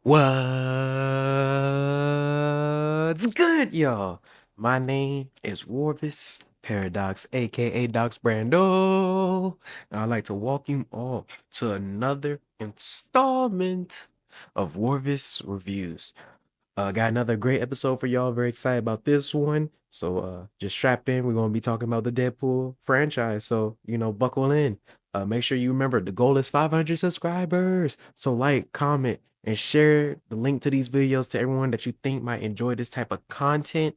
What's good, y'all? My name is Rorvis Paradox, aka Dox Brando. And I'd like to welcome you all to another installment of Rorvis Reviews. Got another great episode for y'all. Very excited about this one. So just strap in. We're gonna be talking about the Deadpool franchise. So, buckle in. Make sure you remember the goal is 500 subscribers. So like, comment, and share the link to these videos to everyone that you think might enjoy this type of content.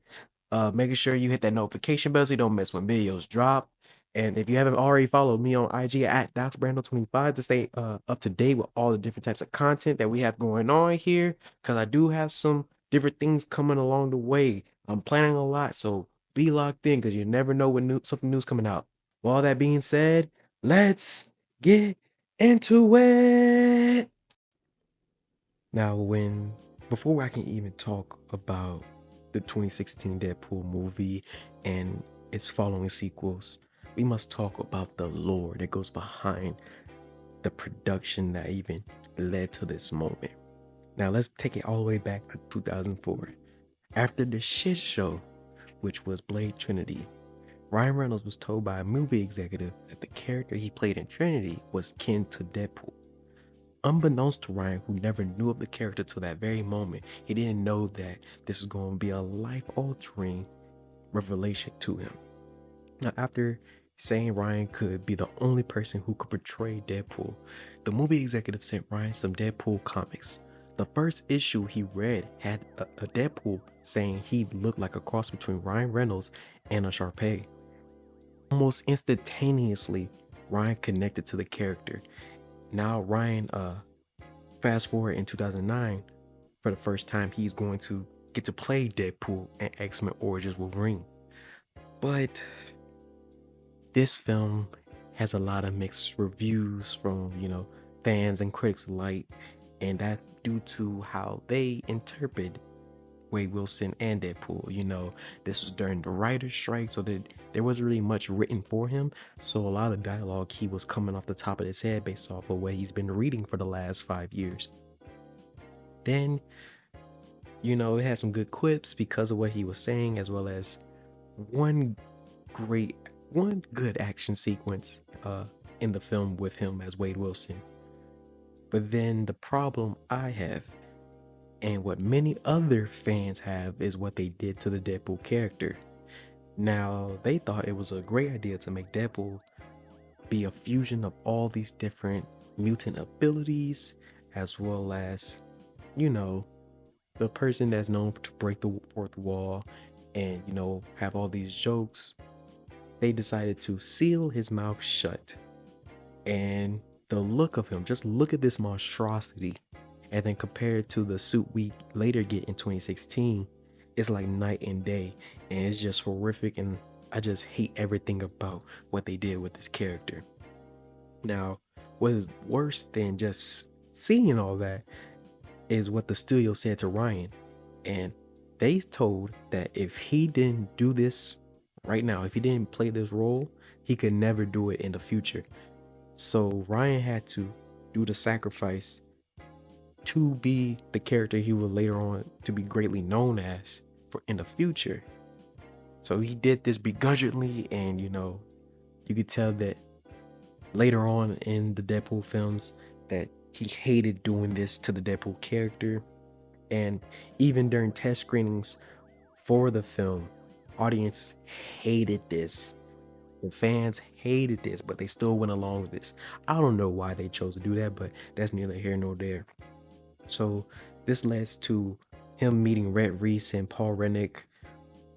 Making sure you hit that notification bell so you don't miss when videos drop. And if you haven't already followed me on IG at DocsBrando25 to stay up to date with all the different types of content that we have going on here, because I do have some different things coming along the way. I'm planning a lot, so be locked in because you never know when something new's coming out. With all that being said, let's get into it. Now, before I can even talk about the 2016 Deadpool movie and its following sequels, we must talk about the lore that goes behind the production that even led to this moment. Now, let's take it all the way back to 2004. After the shit show, which was Blade Trinity, Ryan Reynolds was told by a movie executive that the character he played in Trinity was kin to Deadpool. Unbeknownst to Ryan, who never knew of the character till that very moment, he didn't know that this was going to be a life-altering revelation to him. Now, after saying Ryan could be the only person who could portray Deadpool, the movie executive sent Ryan some Deadpool comics. The first issue he read had a Deadpool saying he looked like a cross between Ryan Reynolds and a Sharpay. Almost instantaneously, Ryan connected to the character. Now Ryan, fast forward in 2009, for the first time, he's going to get to play Deadpool and X-Men Origins Wolverine. But this film has a lot of mixed reviews from, fans and critics alike, and that's due to how they interpret Wade Wilson and Deadpool. This was during the writer's strike, so that there wasn't really much written for him. So a lot of the dialogue he was coming off the top of his head based off of what he's been reading for the last 5 years. Then, it had some good quips because of what he was saying, as well as one good action sequence in the film with him as Wade Wilson. But then the problem I have, and what many other fans have, is what they did to the Deadpool character. Now, they thought it was a great idea to make Deadpool be a fusion of all these different mutant abilities, as well as, the person that's known to break the fourth wall and, have all these jokes. They decided to seal his mouth shut. And the look of him, just look at this monstrosity, and then compare it to the suit we later get in 2016, it's like night and day, and it's just horrific, and I just hate everything about what they did with this character. Now, what is worse than just seeing all that is what the studio said to Ryan, and they told that if he didn't do this right now, if he didn't play this role, he could never do it in the future. So Ryan had to do the sacrifice to be the character he would later on to be greatly known as for in the future. So he did this begrudgingly, and you could tell that later on in the Deadpool films that he hated doing this to the Deadpool character. And even during test screenings for the film, audience hated this. The fans hated this, but they still went along with this. I don't know why they chose to do that, but that's neither here nor there. So this leads to him meeting Rhett Reese and Paul Rennick,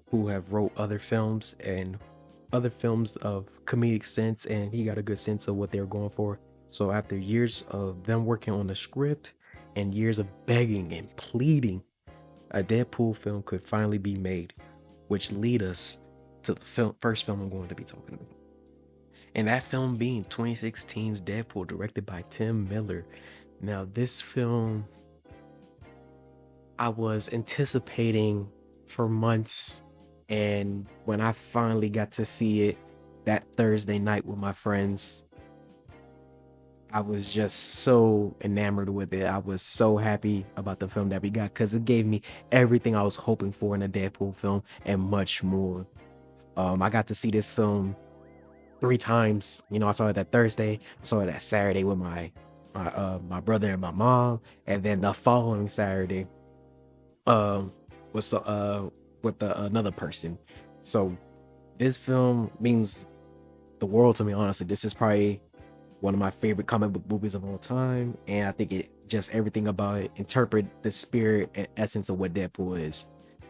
who have wrote other films of comedic sense, and he got a good sense of what they were going for. So after years of them working on the script and years of begging and pleading, a Deadpool film could finally be made, which lead us to the first film I'm going to be talking about. And that film being 2016's Deadpool, directed by Tim Miller. Now, this film I was anticipating for months, and when I finally got to see it that Thursday night with my friends, I was just so enamored with it. I was so happy about the film that we got because it gave me everything I was hoping for in a Deadpool film and much more. I got to see this film three times. You know, I saw it that Thursday, I saw it that Saturday with my brother and my mom, and then the following Saturday, um, was with another person. So this film means the world to me. Honestly, this is probably one of my favorite comic book movies of all time, and I think it just everything about it interpret the spirit and essence of what Deadpool is.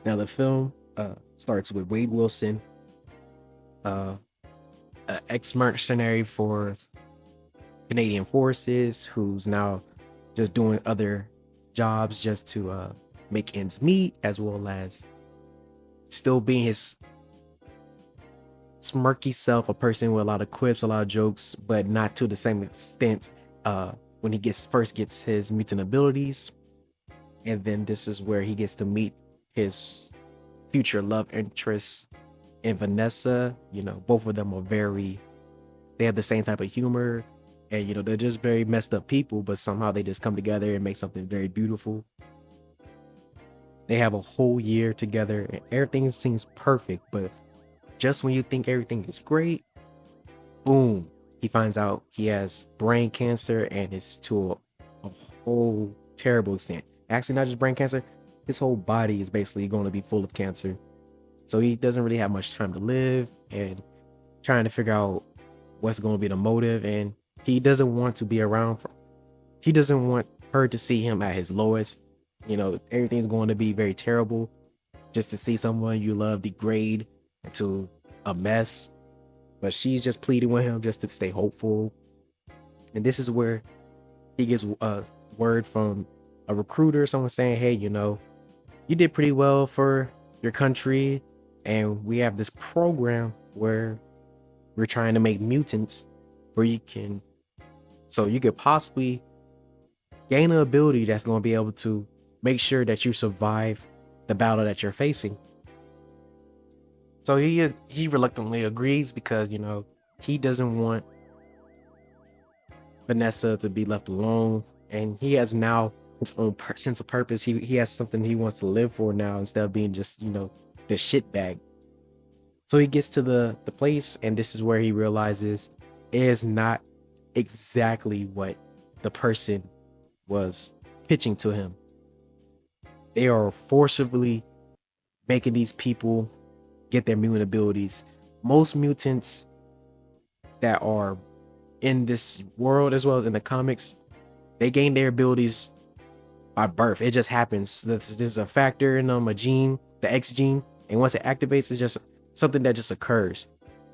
Now, the film starts with Wade Wilson, uh, an ex-mercenary for Canadian forces, who's now just doing other jobs just to make ends meet, as well as still being his smirky self, a person with a lot of quips, a lot of jokes, but not to the same extent when he first gets his mutant abilities. And then this is where he gets to meet his future love interest in Vanessa. You know, both of them are they have the same type of humor, and you know, they're just very messed up people, but somehow they just come together and make something very beautiful. They have a whole year together and everything seems perfect, but just when you think everything is great, boom, he finds out he has brain cancer, and it's to a whole terrible extent. Actually, not just brain cancer, his whole body is basically going to be full of cancer. So he doesn't really have much time to live, and trying to figure out what's going to be the motive. And he doesn't want to be around he doesn't want her to see him at his lowest. You know, everything's going to be very terrible just to see someone you love degrade into a mess. But she's just pleading with him just to stay hopeful. And this is where he gets a word from a recruiter, someone saying, hey, you know, you did pretty well for your country, and we have this program where we're trying to make mutants where you could possibly gain an ability that's going to be able to make sure that you survive the battle that you're facing. So he reluctantly agrees because, you know, he doesn't want Vanessa to be left alone, and he has now his own sense of purpose. He has something he wants to live for now instead of being just, you know, the shit bag. So he gets to the place, and this is where he realizes it is not exactly what the person was pitching to him. They are forcibly making these people get their mutant abilities. Most mutants that are in this world, as well as in the comics, they gain their abilities by birth. It just happens. There's a factor in them, a gene, the X gene, and once it activates, it's just something that just occurs.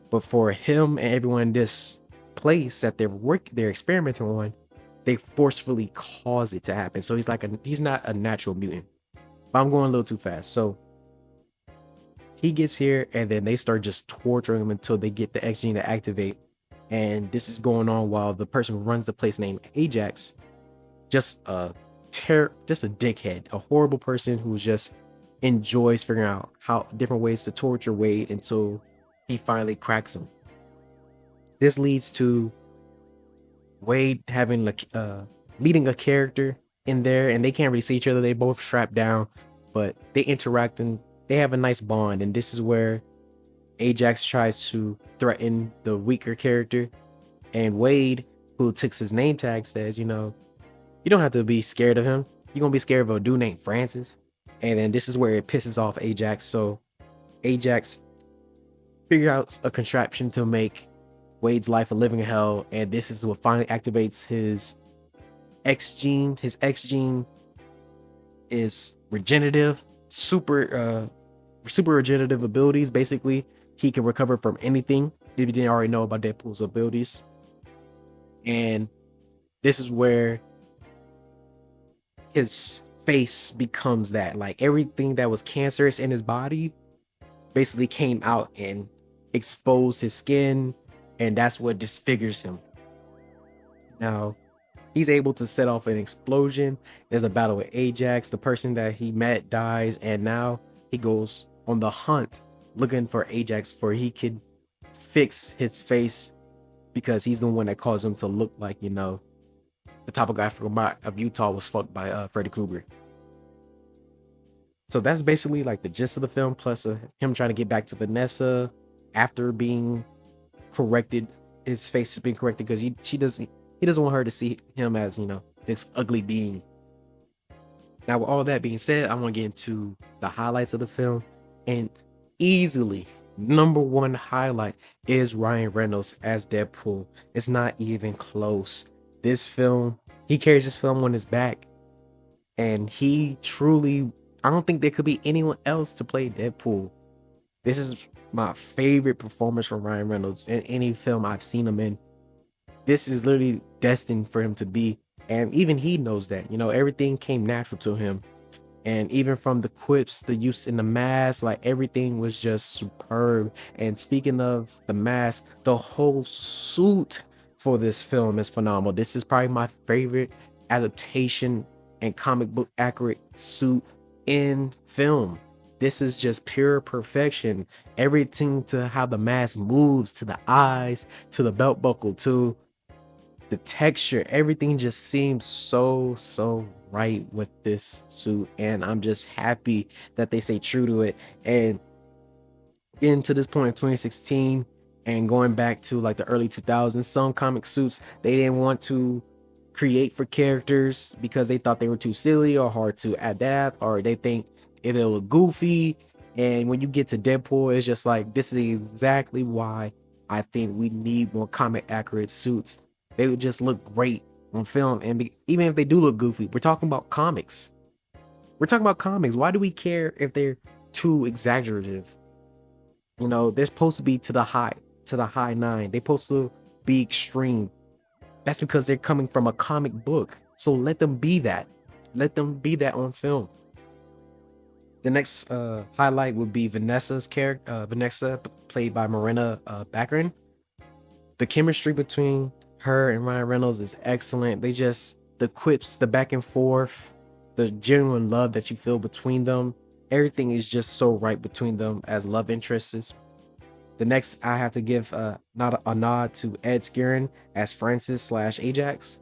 But for him and everyone in this place that they're experimenting on, they forcefully cause it to happen. So he's not a natural mutant. But I'm going a little too fast. So he gets here, and then they start just torturing him until they get the X gene to activate. And this is going on while the person who runs the place named Ajax, just a dickhead, a horrible person who just enjoys figuring out how different ways to torture Wade until he finally cracks him. This leads to Wade having meeting a character in there, and they can't really see each other. They both strapped down, but they interact and they have a nice bond. And this is where Ajax tries to threaten the weaker character, and Wade, who takes his name tag, says, you know, you don't have to be scared of him. You're gonna be scared of a dude named Francis. And then this is where it pisses off Ajax. So Ajax figures out a contraption to make Wade's life a living hell, and this is what finally activates his X gene. His X gene is regenerative, super regenerative abilities. Basically, he can recover from anything. If you didn't already know about Deadpool's abilities. And this is where his face becomes that, like, everything that was cancerous in his body basically came out and exposed his skin, and that's what disfigures him. Now he's able to set off an explosion. There's a battle with Ajax. The person that he met dies, and now he goes on the hunt looking for Ajax, for he could fix his face because he's the one that caused him to look like, you know, the type of guy from Utah was fucked by Freddy Krueger. So that's basically like the gist of the film, plus him trying to get back to Vanessa after being corrected. His face has been corrected because he doesn't want her to see him as, this ugly being. Now, with all that being said, I want to get into the highlights of the film, and easily number one highlight is Ryan Reynolds as Deadpool. It's not even close. This film, he carries this film on his back, and he truly, I don't think there could be anyone else to play Deadpool. This is my favorite performance from Ryan Reynolds in any film I've seen him in. This is literally destined for him to be, and even he knows that. Everything came natural to him, and even from the quips, the use in the mask, like everything was just superb. And speaking of the mask, the whole suit for this film is phenomenal. This is probably my favorite adaptation and comic book accurate suit in film. This is just pure perfection. Everything, to how the mask moves, to the eyes, to the belt buckle, to the texture, everything just seems so right with this suit, and I'm just happy that they stay true to it. And getting to this point in 2016 and going back to like the early 2000s, some comic suits they didn't want to create for characters because they thought they were too silly or hard to adapt, or they think it'll look goofy. And when you get to Deadpool, it's just like, this is exactly why I think we need more comic accurate suits. They would just look great on film, and even if they do look goofy, we're talking about comics. We're talking about comics. Why do we care if they're too exaggerative? They're supposed to be to the high nine. They're supposed to be extreme. That's because they're coming from a comic book. So let them be that. Let them be that on film. The next highlight would be Vanessa's character. Vanessa, played by Marina Baccarin. The chemistry between her and Ryan Reynolds is excellent. The quips, the back and forth, the genuine love that you feel between them. Everything is just so right between them as love interests. The next, I have to give not a nod to Ed Skrein as Francis/Ajax.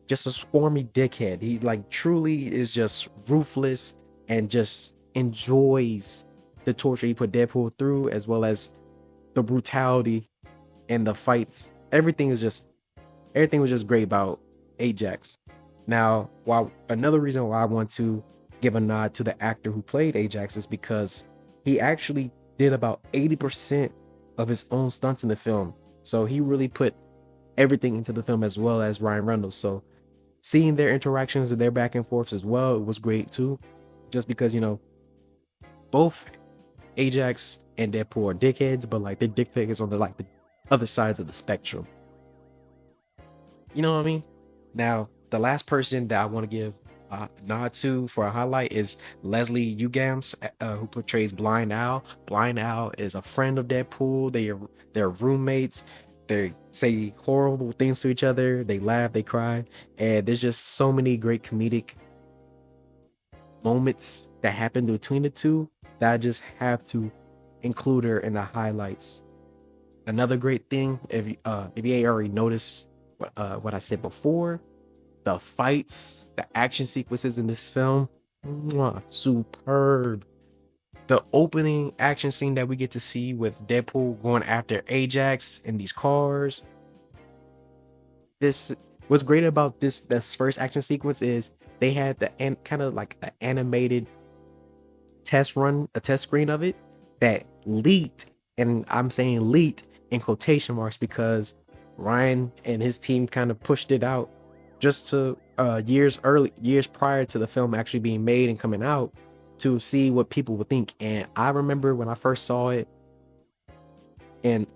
Just a squirmy dickhead. He truly is just ruthless and just enjoys the torture he put Deadpool through, as well as the brutality and the fights. Everything was just great about Ajax. Now, another reason why I want to give a nod to the actor who played Ajax is because he actually did about 80% of his own stunts in the film. So he really put everything into the film, as well as Ryan Reynolds. So seeing their interactions with their back and forths as well, it was great too. Just because, both Ajax and Deadpool are dickheads, but they're dick figures on the other sides of the spectrum. You know what I mean? Now, the last person that I want to give a nod to for a highlight is Leslie Uggams, who portrays Blind Al. Blind Al is a friend of Deadpool. They're roommates. They say horrible things to each other. They laugh, they cry, and there's just so many great comedic moments that happen between the two that I just have to include her in the highlights. Another great thing, if you ain't already noticed what I said before, the fights, the action sequences in this film, superb. The opening action scene that we get to see with Deadpool going after Ajax in these cars. What's great about this first action sequence is they had kind of like an animated test run, a test screen of it that leaked, and I'm saying leaked in quotation marks because Ryan and his team kind of pushed it out just to years prior to the film actually being made and coming out, to see what people would think. And I remember when I first saw it, and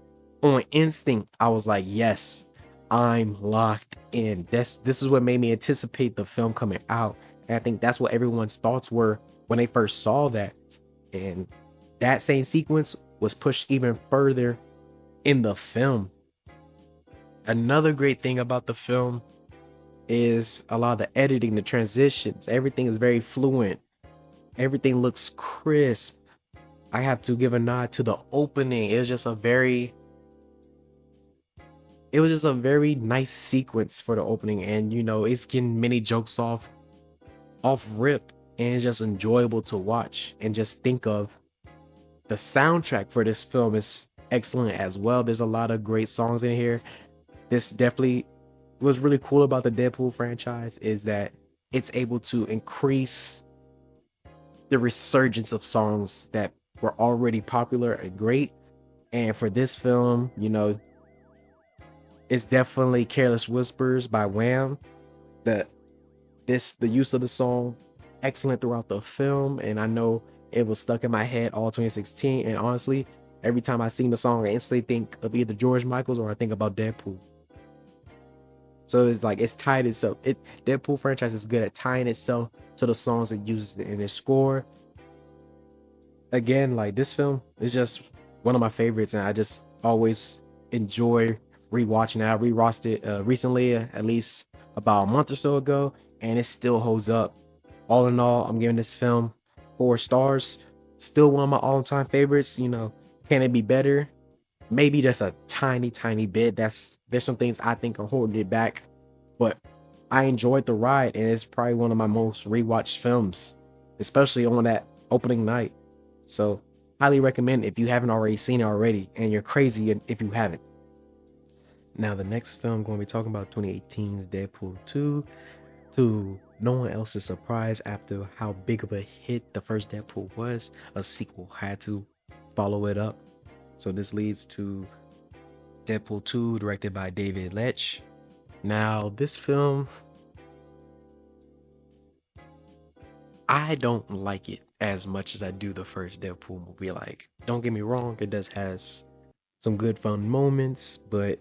on instinct, I was like, yes, I'm locked in. This is what made me anticipate the film coming out. And I think that's what everyone's thoughts were when they first saw that. And that same sequence was pushed even further in the film. Another great thing about the film is a lot of the editing, the transitions. Everything is very fluent. Everything looks crisp. I have to give a nod to the opening. It's just a very it was just a very nice sequence for the opening, and it's getting many jokes off rip, and it's just enjoyable to watch and just think of. The soundtrack for this film is excellent as well. There's a lot of great songs in here. This definitely what's really cool about the Deadpool franchise is that it's able to increase the resurgence of songs that were already popular and great. And for this film, it's definitely Careless Whispers by Wham. The the use of the song excellent throughout the film, and I know it was stuck in my head all 2016. And honestly, every time I sing the song, I instantly think of either George Michaels or I think about Deadpool. So it's like it's tied itself. Deadpool franchise is good at tying itself to the songs it uses in its score. Again, like this film is just one of my favorites, and I just always enjoy rewatching it. I rewatched it recently, at least about a month or so ago, and it still holds up. All in all, I'm giving this film 4 stars. Still one of my all-time favorites. Can it be better? Maybe just a tiny, tiny bit. There's some things I think are holding it back, but I enjoyed the ride, and it's probably one of my most rewatched films, especially on that opening night. So, highly recommend if you haven't already seen it already, and you're crazy if you haven't. Now, the next film I'm going to be talking about 2018's Deadpool 2. To no one else's surprise, after how big of a hit the first Deadpool was, a sequel had to follow it up. So this leads to Deadpool 2, directed by David Leitch. Now, this film, I don't like it as much as I do the first Deadpool movie. Like, don't get me wrong, it does has some good fun moments, but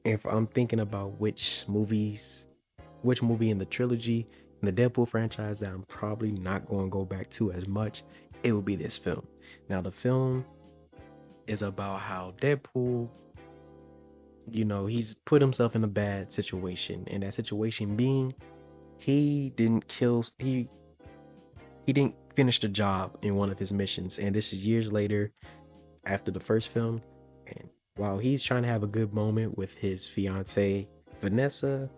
if I'm thinking about which movie in the trilogy in the Deadpool franchise that I'm probably not going to go back to as much, it will be this film. Now, the film is about how Deadpool, he's put himself in a bad situation, and that situation being he didn't finish the job in one of his missions, and this is years later after the first film. And while he's trying to have a good moment with his fiance Vanessa,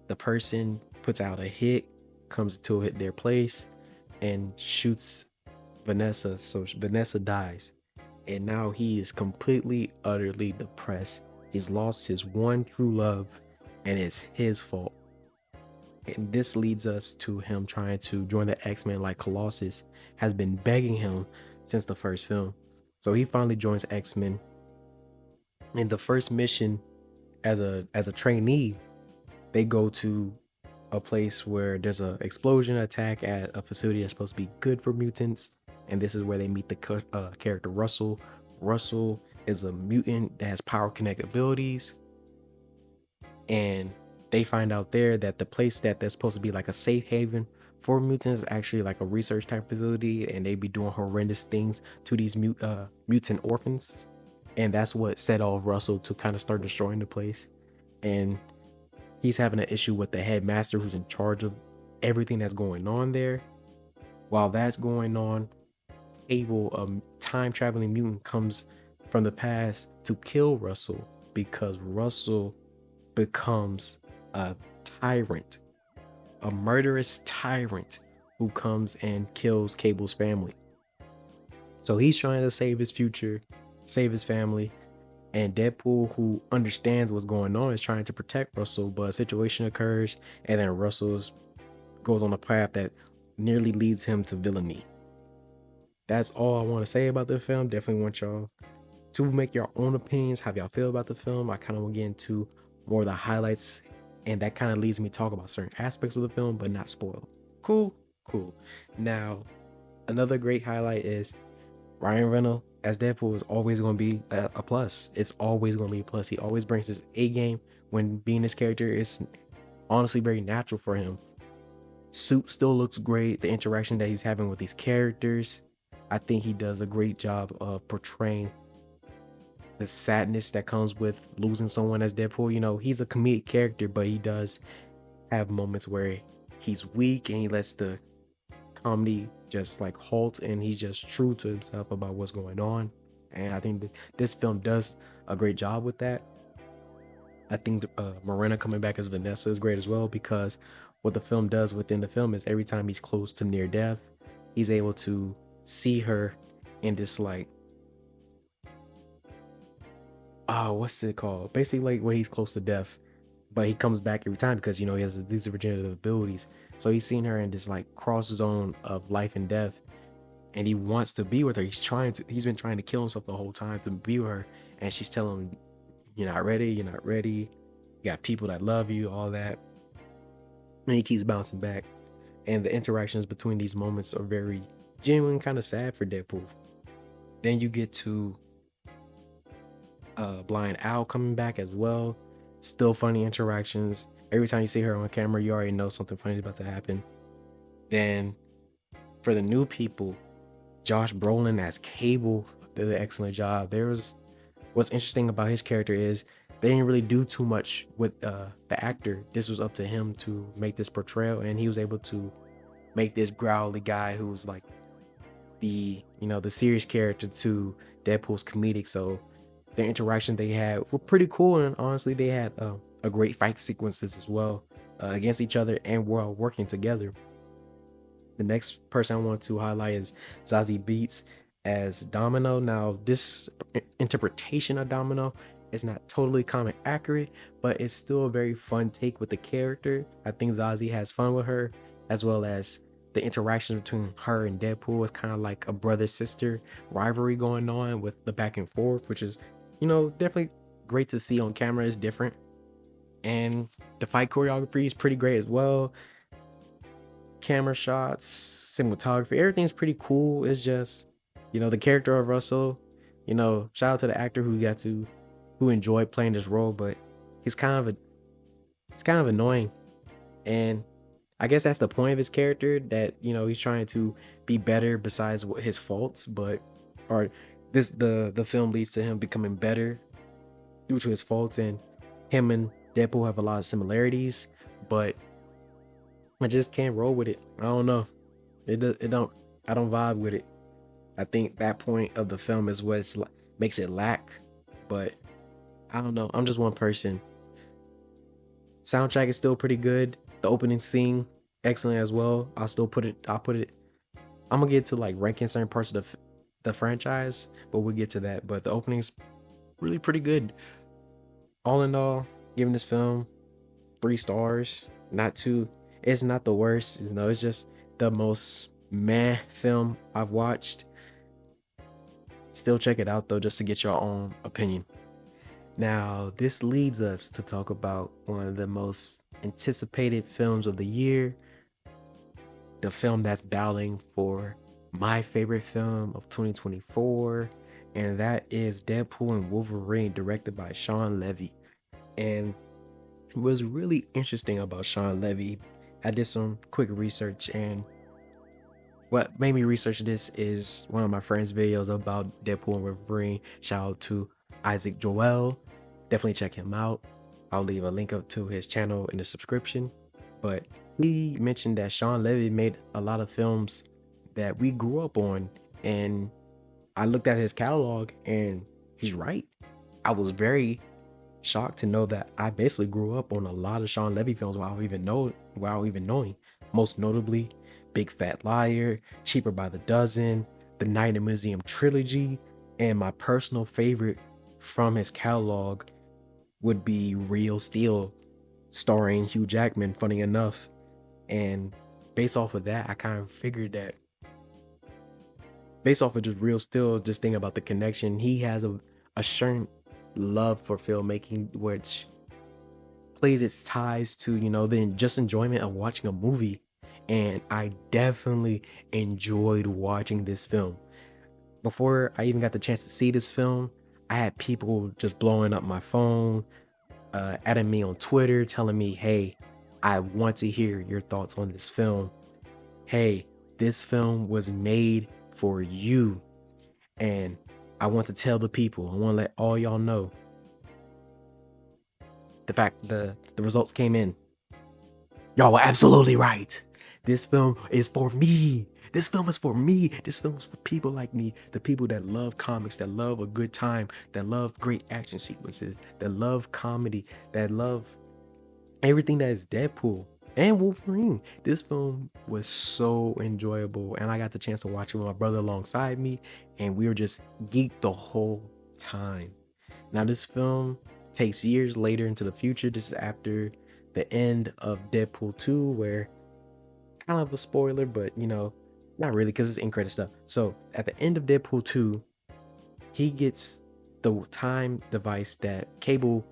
the person puts out a hit, comes to their place, and shoots Vanessa. So Vanessa dies, and now he is completely, utterly depressed. He's lost his one true love, and it's his fault. And this leads us to him trying to join the X-Men, like Colossus has been begging him since the first film. So he finally joins X-Men. In the first mission, as a trainee, they go to a place where there's a explosion attack at a facility that's supposed to be good for mutants, and this is where they meet the character Russell. Russell is a mutant that has power kinetic abilities, and they find out there that the place that they're supposed to be like a safe haven for mutants is actually like a research type facility, and they be doing horrendous things to these mutant orphans. And that's what set off Russell to kind of start destroying the place. And he's having an issue with the headmaster who's in charge of everything that's going on there. While that's going on, Abel, a time traveling mutant, comes from the past to kill Russell because Russell becomes a tyrant, a murderous tyrant who comes and kills Cable's family. So he's trying to save his future, save his family, and Deadpool, who understands what's going on, is trying to protect Russell, but a situation occurs, and then Russell goes on a path that nearly leads him to villainy. That's all I want to say about the film. Definitely want y'all to make your own opinions, how y'all feel about the film. I kind of want to get into more of the highlights, and that kind of leads me to talk about certain aspects of the film, but not spoil. Cool. Now, another great highlight is Ryan Reynolds as Deadpool is always going to be a plus. It's always going to be a plus. He always brings his A game when being this character. Is honestly very natural for him. Suit still looks great. The interaction that he's having with these characters, I think he does a great job of portraying the sadness that comes with losing someone as Deadpool. He's a comedic character, but he does have moments where he's weak and he lets the comedy just like halt, and he's just true to himself about what's going on. And I think that this film does a great job with that. I think Morena coming back as Vanessa is great as well, because what the film does within the film is every time he's close to near death, he's able to see her in this like, what's it called? Basically, like when he's close to death, but he comes back every time because he has these regenerative abilities. So he's seen her in this like cross zone of life and death, and he wants to be with her. He's been trying to kill himself the whole time to be with her, and she's telling him, "You're not ready. You're not ready. You got people that love you, all that." And he keeps bouncing back, and the interactions between these moments are very genuine, kind of sad for Deadpool. Then you get to Blind Owl coming back as well. Still funny interactions. Every time you see her on camera, you already know something funny is about to happen. Then for the new people, Josh Brolin as Cable did an excellent job. What's interesting about his character is they didn't really do too much with the actor. This was up to him to make this portrayal, and he was able to make this growly guy who's like the serious character to Deadpool's comedic. So the interactions they had were pretty cool, and honestly, they had a great fight sequences as well against each other and while working together. The next person I want to highlight is Zazie Beetz as Domino. Now, this interpretation of Domino is not totally comic accurate, but it's still a very fun take with the character. I think Zazie has fun with her, as well as the interaction between her and Deadpool is kind of like a brother-sister rivalry going on with the back and forth, which is, definitely great to see on camera. It's different. And the fight choreography is pretty great as well. Camera shots, cinematography, everything's pretty cool. It's just, the character of Russell, shout out to the actor who enjoyed playing this role, but he's it's kind of annoying. And I guess that's the point of his character, that, he's trying to be better besides his faults, or the film leads to him becoming better due to his faults, and him and Deadpool have a lot of similarities, but I just can't roll with it. I don't know. I don't vibe with it. I think that point of the film is what makes it lack, but I don't know. I'm just one person. Soundtrack is still pretty good. The opening scene, excellent as well. I'm gonna get to like ranking certain parts of the franchise, but we'll get to that. But the opening's really pretty good. All in all, giving this film 3 stars. It's not the worst. It's just the most meh film I've watched. Still check it out though, just to get your own opinion. Now, this leads us to talk about one of the most anticipated films of the year, the film that's battling for my favorite film of 2024, and that is Deadpool and Wolverine, directed by Sean Levy. And what's really interesting about Sean Levy, I did some quick research, and what made me research this is one of my friends' videos about Deadpool and Wolverine. Shout out to Isaac Joel. Definitely check him out. I'll leave a link up to his channel in the description. But he mentioned that Sean Levy made a lot of films that we grew up on, and I looked at his catalog, and he's right. I was very shocked to know that I basically grew up on a lot of Sean Levy films without even knowing. Most notably, Big Fat Liar, Cheaper by the Dozen, the Night in the Museum trilogy, and my personal favorite from his catalog would be Real Steel, starring Hugh Jackman, funny enough. And based off of that, I kind of figured that based off of just Real Steel, just thinking about the connection, he has a certain love for filmmaking, which plays its ties to, the just enjoyment of watching a movie. And I definitely enjoyed watching this film. Before I even got the chance to see this film, I had people just blowing up my phone, adding me on Twitter, telling me, hey, I want to hear your thoughts on this film. Hey, this film was made for you. And I want to tell the people, I want to let all y'all know the fact the results came in. Y'all were absolutely right. This film is for me. This film is for me. This film is for people like me, the people that love comics, that love a good time, that love great action sequences, that love comedy, that love everything that is Deadpool and Wolverine. This film was so enjoyable, and I got the chance to watch it with my brother alongside me, and we were just geeked the whole time. Now, this film takes years later into the future. This is after the end of Deadpool 2, where kind of a spoiler, but not really because it's in credit stuff. So at the end of Deadpool 2, he gets the time device that Cable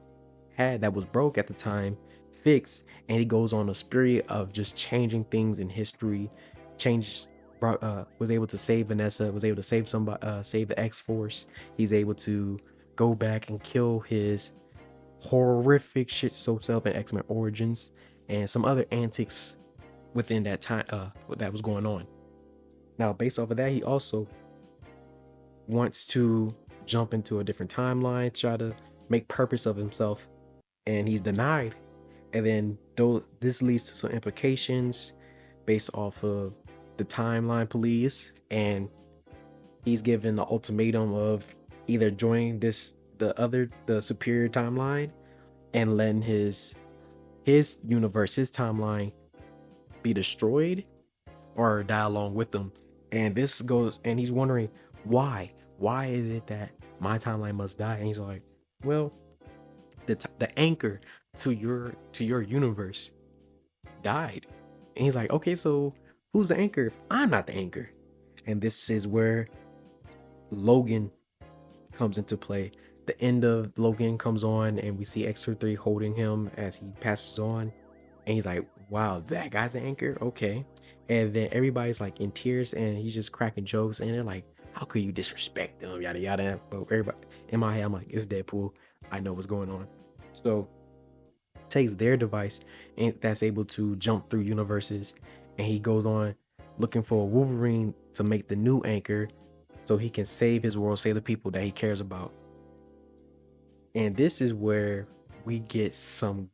had that was broke at the time fixed, and he goes on a spree of just changing things in history. Changed, was able to save Vanessa, was able to save somebody, save the X-Force. He's able to go back and kill his horrific shit so self in X-Men Origins, and some other antics within that time that was going on. Now, based off of that, he also wants to jump into a different timeline, try to make purpose of himself, and he's denied. And then this leads to some implications based off of the timeline police, and he's given the ultimatum of either joining the superior timeline and letting his universe, his timeline be destroyed, or die along with them. And this goes, and he's wondering why is it that my timeline must die? And he's like, well, the anchor to your universe died. And he's like, okay, so who's the anchor if I'm not the anchor? And this is where Logan comes into play. The end of Logan comes on, and we see X-23 holding him as he passes on, and he's like, wow, that guy's the anchor, okay. And then everybody's like in tears, and he's just cracking jokes, and they're like, how could you disrespect them, yada yada. But everybody in my head, I'm like, it's Deadpool, I know what's going on. So takes their device, and that's able to jump through universes, and he goes on looking for Wolverine to make the new anchor so he can save his world, save the people that he cares about. And this is where we get some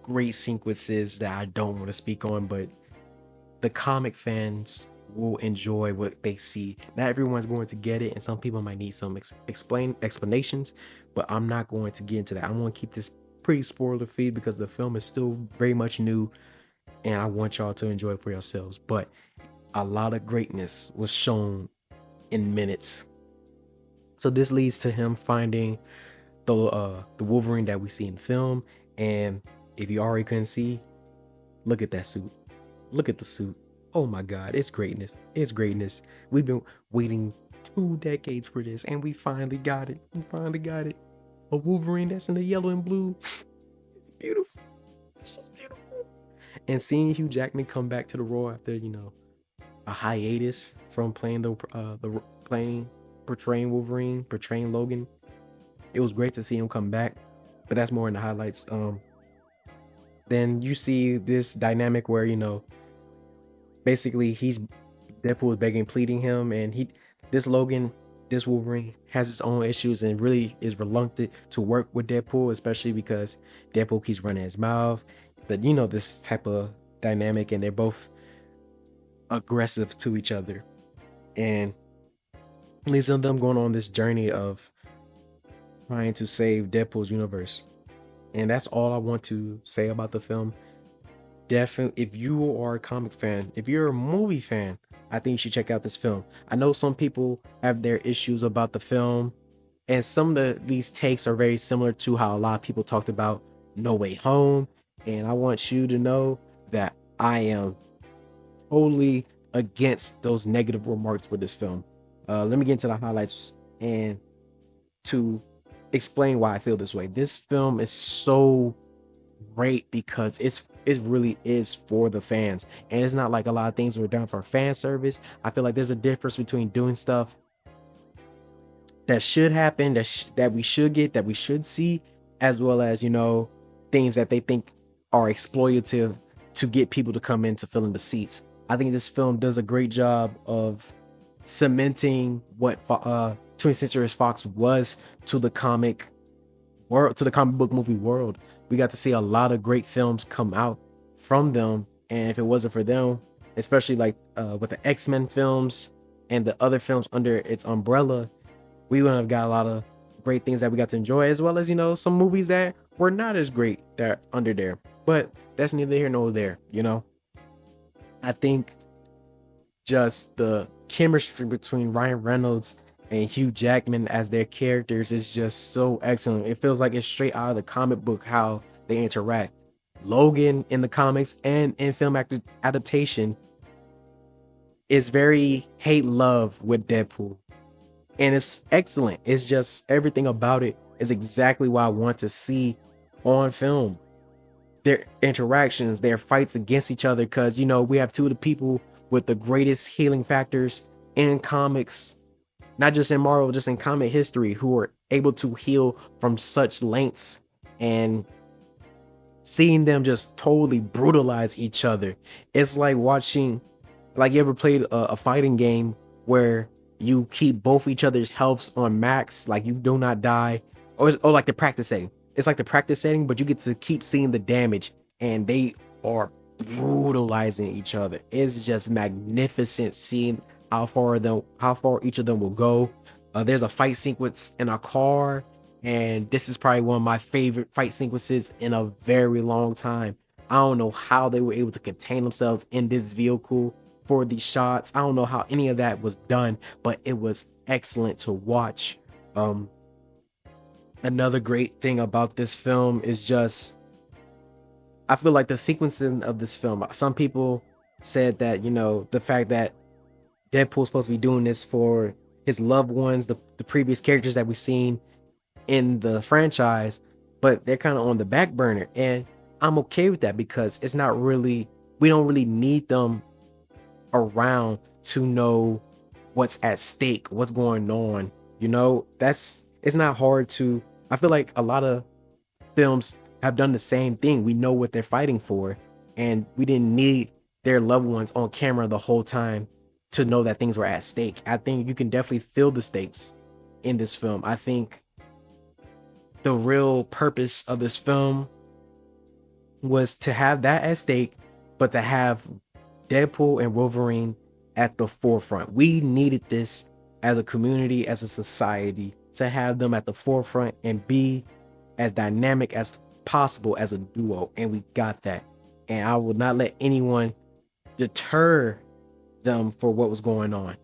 great sequences that I don't want to speak on, but the comic fans will enjoy what they see. Not everyone's going to get it, and some people might need some explanations, but I'm not going to get into that. I want to keep this pretty spoiler free because the film is still very much new, and I want y'all to enjoy it for yourselves. But a lot of greatness was shown in minutes. So this leads to him finding the Wolverine that we see in film. And if you already couldn't see, look at that suit. Look at the suit. Oh my God, it's greatness. It's greatness. We've been waiting 2 decades for this, and we finally got it. We finally got it. A Wolverine that's in the yellow and blue. It's beautiful. It's just beautiful. And seeing Hugh Jackman come back to the role after, a hiatus from playing portraying Wolverine, portraying Logan. It was great to see him come back, but that's more in the highlights. Then you see this dynamic where, basically Deadpool is begging, pleading him, and this Wolverine has his own issues and really is reluctant to work with Deadpool, especially because Deadpool keeps running his mouth. But this type of dynamic, and they're both aggressive to each other, and leads to them going on this journey of trying to save Deadpool's universe. And that's all I want to say about the film. Definitely, if you are a comic fan, if you're a movie fan, I think you should check out this film. I know some people have their issues about the film, and some of these takes are very similar to how a lot of people talked about No Way Home. And I want you to know that I am totally against those negative remarks for this film. Let me get into the highlights and to explain why I feel this way. This film is so great because it really is for the fans, and it's not like a lot of things were done for fan service. I feel like there's a difference between doing stuff that should happen, that we should get, that we should see, as well as things that they think are exploitative to get people to come in to fill in the seats. I think this film does a great job of cementing what 20th Century Fox was to the comic world, to the comic book movie world. We got to see a lot of great films come out from them, and if it wasn't for them, especially like with the X-Men films and the other films under its umbrella. We would have got a lot of great things that we got to enjoy, as well as some movies that were not as great that are under there. But that's neither here nor there. I think just the chemistry between Ryan Reynolds and Hugh Jackman as their characters is just so excellent. It feels like it's straight out of the comic book how they interact. Logan in the comics and in film adaptation is very hate love with Deadpool, and it's excellent. It's just everything about it is exactly what I want to see on film. Their interactions, their fights against each other, because we have two of the people with the greatest healing factors in comics, not just in Marvel, just in comic history, who are able to heal from such lengths, and seeing them just totally brutalize each other. It's like watching, like, you ever played a fighting game where you keep both each other's healths on max, like you do not die, or like the practice setting. It's like the practice setting, but you get to keep seeing the damage, and they are brutalizing each other. It's just magnificent seeing how far each of them will go. There's a fight sequence in a car, and this is probably one of my favorite fight sequences in a very long time. I don't know how they were able to contain themselves in this vehicle for these shots. I don't know how any of that was done, but it was excellent to watch. Um, Another great thing about this film is just, I feel like the sequencing of this film. Some people said that the fact that Deadpool's supposed to be doing this for his loved ones, the previous characters that we've seen in the franchise, but they're kind of on the back burner, and I'm okay with that because it's not really, we don't really need them around to know what's at stake, what's going on. That's, it's not hard to, I feel like a lot of films have done the same thing. We know what they're fighting for, and we didn't need their loved ones on camera the whole time to know that things were at stake. I think you can definitely feel the stakes in this film. I think the real purpose of this film was to have that at stake, but to have Deadpool and Wolverine at the forefront. We needed this as a community, as a society, to have them at the forefront and be as dynamic as possible as a duo. And we got that. And I will not let anyone deter them for what was going on.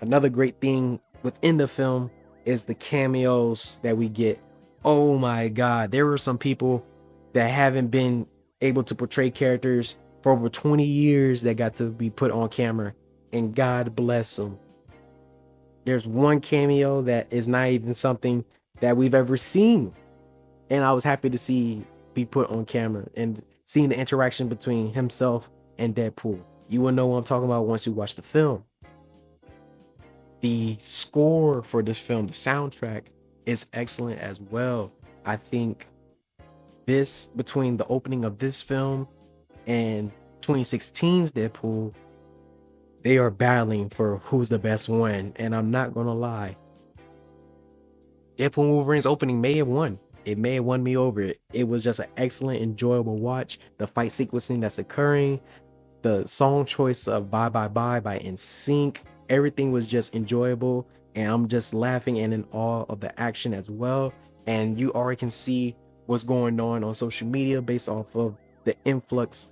Another great thing within the film is the cameos that we get. Oh my God, there were some people that haven't been able to portray characters for over 20 years that got to be put on camera, and God bless them. There's one cameo that is not even something that we've ever seen, and I was happy to see be put on camera and seeing the interaction between himself and Deadpool. You will know what I'm talking about once you watch the film. The score for this film, the soundtrack, is excellent as well. I think this, between the opening of this film and 2016's Deadpool, they are battling for who's the best one. And I'm not gonna lie, Deadpool Wolverine's opening may have won. It may have won me over. It was just an excellent, enjoyable watch. The fight sequencing that's occurring, the song choice of Bye Bye Bye by NSYNC, everything was just enjoyable. And I'm just laughing and in awe of the action as well. And you already can see what's going on social media based off of the influx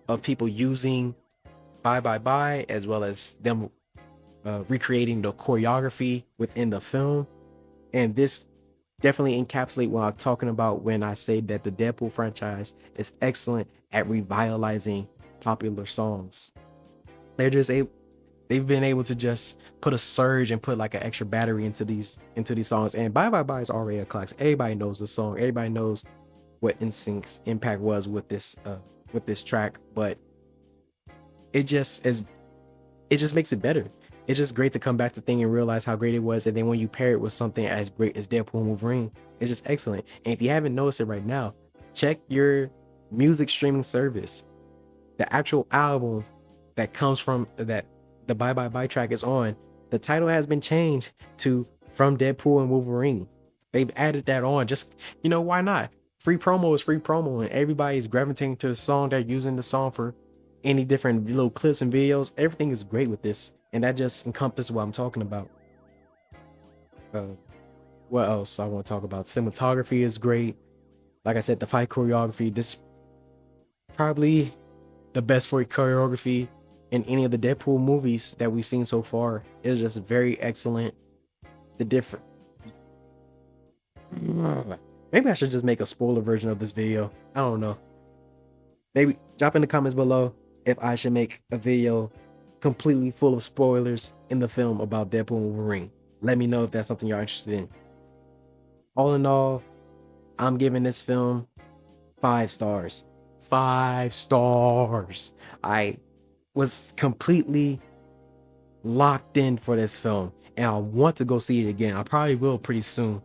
of people using Bye Bye Bye, as well as them recreating the choreography within the film. And this definitely encapsulate what I'm talking about when I say that the Deadpool franchise is excellent at revitalizing popular songs. They've been able to just put a surge and put like an extra battery into these songs. And Bye Bye Bye is already a classic. Everybody knows the song. Everybody knows what NSYNC's impact was with this track, but it just makes it better. It's just great to come back to thing and realize how great it was, and then when you pair it with something as great as Deadpool and Wolverine, it's just excellent. And if you haven't noticed it right now, check your music streaming service. The actual album that comes from that the Bye Bye Bye track is on, the title has been changed to From Deadpool and Wolverine. They've added that on. Just, why not? Free promo is free promo, and everybody's gravitating to the song. They're using the song for any different little clips and videos. Everything is great with this, and that just encompasses what I'm talking about. Uh, what else I want to talk about? Cinematography is great. Like I said, the fight choreography. This probably the best for choreography in any of the Deadpool movies that we've seen so far. It's just very excellent. The different. Maybe I should just make a spoiler version of this video. I don't know. Maybe drop in the comments below if I should make a video completely full of spoilers in the film about Deadpool and Wolverine. Let me know if that's something you're interested in. All in all, I'm giving this film 5 stars. 5 stars. I was completely locked in for this film, and I want to go see it again. I probably will pretty soon.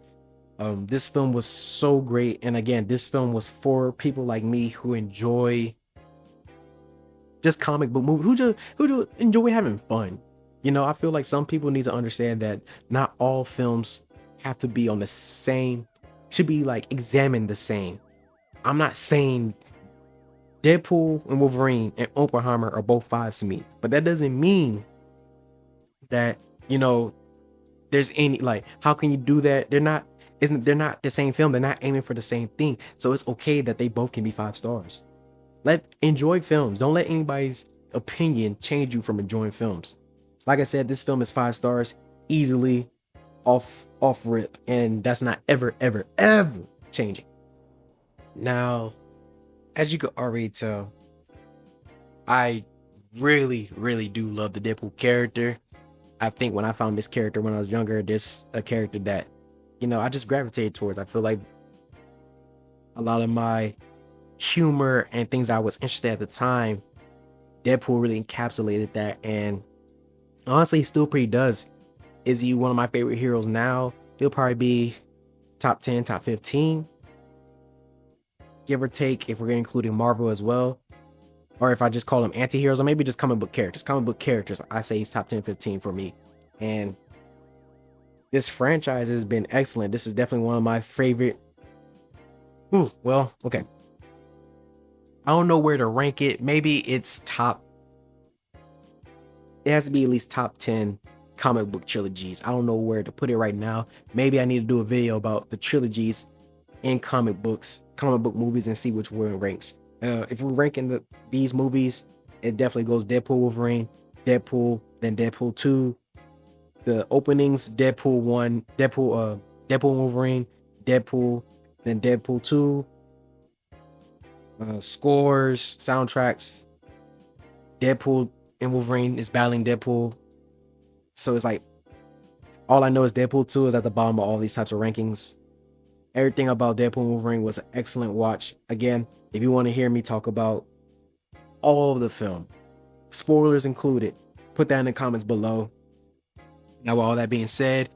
This film was so great, and again, this film was for people like me who enjoy just comic book movies, who just enjoy having fun. You know, I feel like some people need to understand that not all films have to be on the same, should be like examined the same. I'm not saying Deadpool and Wolverine and Oppenheimer are both 5s to me, but that doesn't mean that, you know, there's any, like, how can you do that? They're not the same film. They're not aiming for the same thing. So it's okay that they both can be 5 stars. Enjoy films. Don't let anybody's opinion change you from enjoying films. Like I said, this film is 5 stars easily, off rip, and that's not ever changing. Now, as you could already tell, I really do love the Deadpool character. I think when I found this character when I was younger, this a character that, you know, I just gravitated towards. I feel like a lot of my humor and things I was interested at the time, Deadpool really encapsulated that, and honestly, he still pretty does. Is he one of my favorite heroes now? He'll probably be top 10, top 15, give or take, if we're including Marvel as well. Or if I just call them anti-heroes, or maybe just comic book characters. Comic book characters, I say he's top 10, 15 for me. And this franchise has been excellent. This is definitely one of my favorite. Well, okay. I don't know where to rank it. Maybe it's top. It has to be at least top 10 comic book trilogies. I don't know where to put it right now. Maybe I need to do a video about the trilogies in comic book movies, and see which one ranks. If we're ranking these movies, it definitely goes Deadpool, Wolverine, Deadpool, then Deadpool 2. The openings, Deadpool 1, Deadpool Wolverine, Deadpool, then Deadpool 2. Scores, soundtracks, Deadpool and Wolverine is battling Deadpool. So it's like, all I know is Deadpool 2 is at the bottom of all these types of rankings. Everything about Deadpool and Wolverine was an excellent watch. Again, if you want to hear me talk about all of the film, spoilers included, put that in the comments below. Now, with all that being said,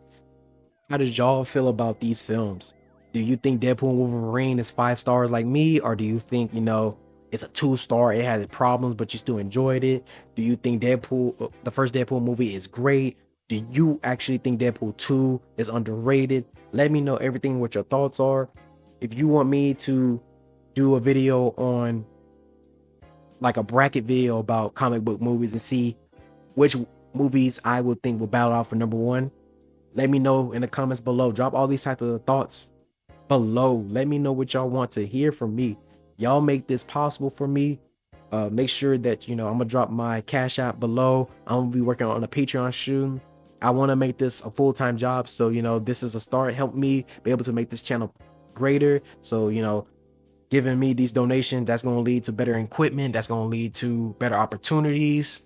how does y'all feel about these films? Do you think Deadpool and Wolverine is 5 stars like me? Or do you think, you know, it's a 2-star, it had problems, but you still enjoyed it? Do you think Deadpool, the first Deadpool movie, is great? Do you actually think Deadpool 2 is underrated? Let me know everything, what your thoughts are. If you want me to do a video on, like a bracket video about comic book movies, and see which movies I would think will battle out for number 1, let me know in the comments below. Drop all these types of thoughts below. Let me know what y'all want to hear from me. Y'all make this possible for me. Make sure that, you know, I'm gonna drop my Cash App below. I'm gonna be working on a Patreon soon. I want to make this a full-time job, so, you know, this is a start. Help me be able to make this channel greater. So, you know, giving me these donations, that's going to lead to better equipment, that's going to lead to better opportunities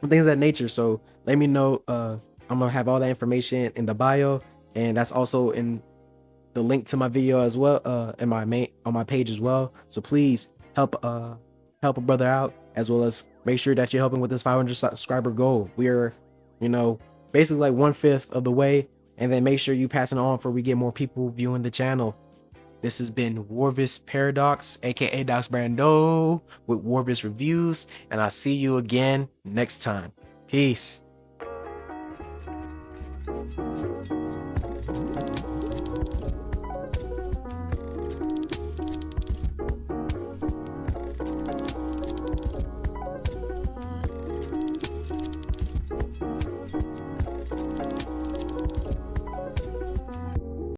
and things of that nature. So let me know. I'm gonna have all that information in the bio, and that's also in the link to my video as well, in on my page as well. So please help a brother out, as well as make sure that you're helping with this 500 subscriber goal. We're, you know, basically like 1/5 of the way, and then make sure you pass it on for we get more people viewing the channel. This has been Rorvis Paradox, aka Dox Brando, with Rorvis Reviews, and I'll see you again next time. Peace.